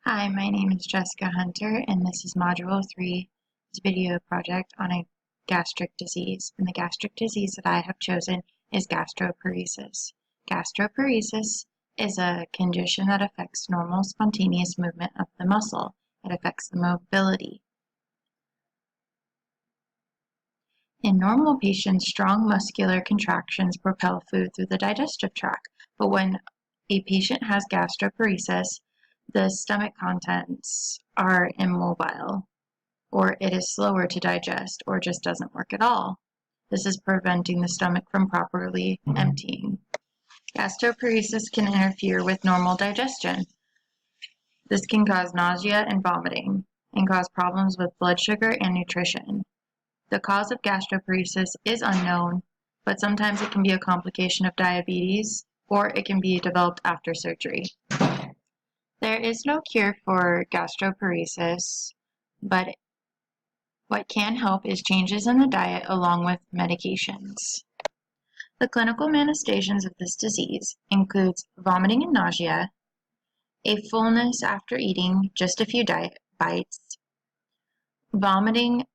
Hi, my name is Jessica Hunter, and this is Module 3's video project on a gastric disease. And the gastric disease that I have chosen is gastroparesis. Gastroparesis is a condition that affects normal spontaneous movement of the muscle. It affects the mobility. In normal patients, strong muscular contractions propel food through the digestive tract, but when a patient has gastroparesis, the stomach contents are immobile, or it is slower to digest, or just doesn't work at all. This is preventing the stomach from properly emptying. Gastroparesis can interfere with normal digestion. This can cause nausea and vomiting, and cause problems with blood sugar and nutrition. The cause of gastroparesis is unknown, but sometimes it can be a complication of diabetes, or it can be developed after surgery. There is no cure for gastroparesis, but what can help is changes in the diet along with medications. The clinical manifestations of this disease includes vomiting and nausea, a fullness after eating just a few bites, vomiting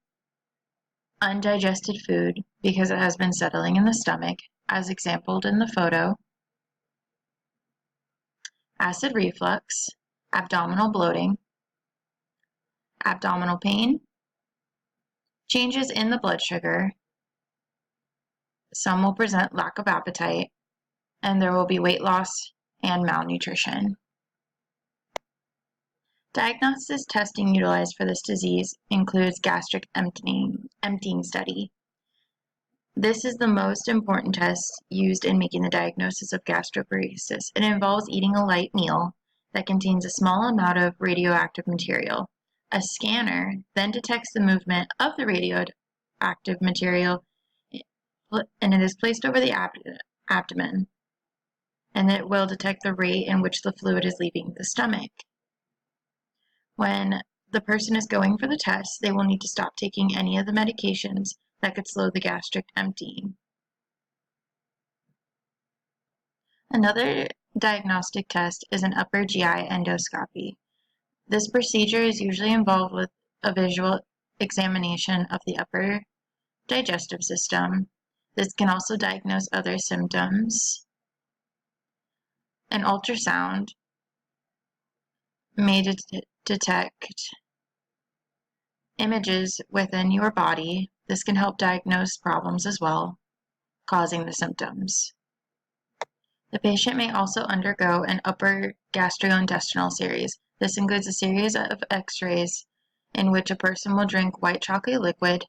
undigested food because it has been settling in the stomach, as exampled in the photo, acid reflux, abdominal bloating, abdominal pain, changes in the blood sugar. Some will present lack of appetite, and there will be weight loss and malnutrition. Diagnosis testing utilized for this disease includes gastric emptying study. This is the most important test used in making the diagnosis of gastroparesis. It involves eating a light meal that contains a small amount of radioactive material. A scanner then detects the movement of the radioactive material, and it is placed over the abdomen, and it will detect the rate in which the fluid is leaving the stomach. When the person is going for the test, they will need to stop taking any of the medications that could slow the gastric emptying. Another diagnostic test is an upper GI endoscopy. This procedure is usually involved with a visual examination of the upper digestive system. This can also diagnose other symptoms. An ultrasound may detect images within your body. This can help diagnose problems as well, causing the symptoms. The patient may also undergo an upper gastrointestinal series. This includes a series of x-rays in which a person will drink white chalky liquid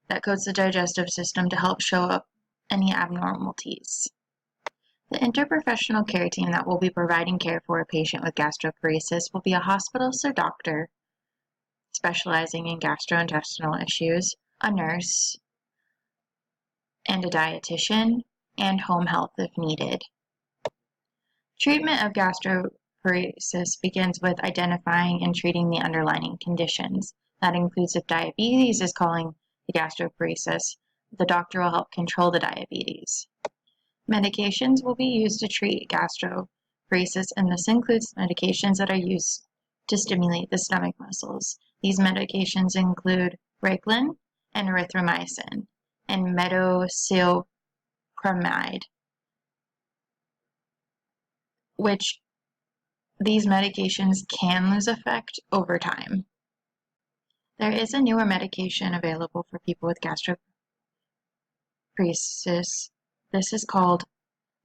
that coats the digestive system to help show up any abnormalities. The interprofessional care team that will be providing care for a patient with gastroparesis will be a hospitalist or doctor specializing in gastrointestinal issues, a nurse, and a dietitian, and home health if needed. Treatment of gastroparesis begins with identifying and treating the underlying conditions. That includes if diabetes is causing the gastroparesis, the doctor will help control the diabetes. Medications will be used to treat gastroparesis, and this includes medications that are used to stimulate the stomach muscles. These medications include Raglan and erythromycin and metoclopramide, which these medications can lose effect over time. There is a newer medication available for people with gastroparesis. This is called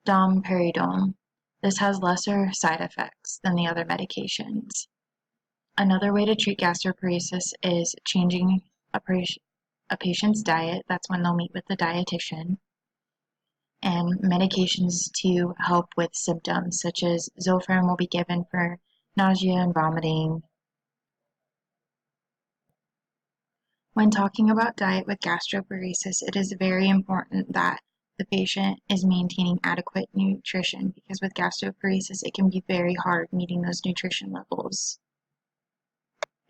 domperidone. This has lesser side effects than the other medications. Another way to treat gastroparesis is changing a patient's diet. That's when they'll meet with the dietitian. And medications to help with symptoms, such as Zofran will be given for nausea and vomiting. When talking about diet with gastroparesis, it is very important that the patient is maintaining adequate nutrition, because with gastroparesis, it can be very hard meeting those nutrition levels.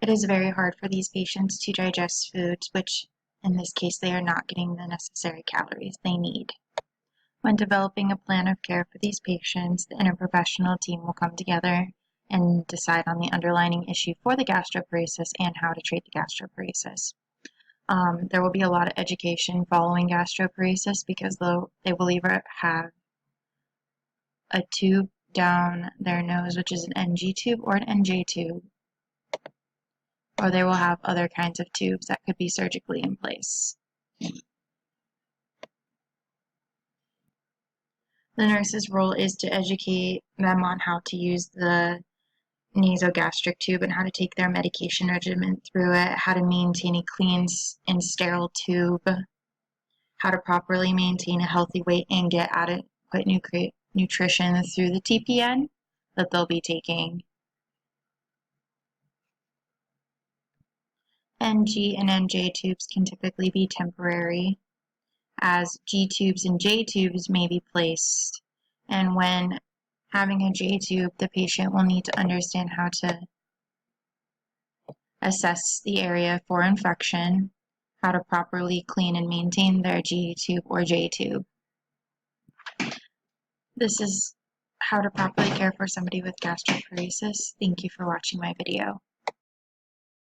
It is very hard for these patients to digest foods, which in this case, they are not getting the necessary calories they need. When developing a plan of care for these patients, the interprofessional team will come together and decide on the underlying issue for the gastroparesis and how to treat the gastroparesis. There will be a lot of education following gastroparesis because they will either have a tube down their nose, which is an NG tube or an NJ tube, or they will have other kinds of tubes that could be surgically in place. The nurse's role is to educate them on how to use the nasogastric tube and how to take their medication regimen through it, how to maintain a clean and sterile tube, how to properly maintain a healthy weight and get adequate nutrition through the TPN that they'll be taking. NG and NJ tubes can typically be temporary, as G tubes and J tubes may be placed. And when having a J tube, the patient will need to understand how to assess the area for infection, how to properly clean and maintain their G tube or J tube. This is how to properly care for somebody with gastroparesis. Thank you for watching my video.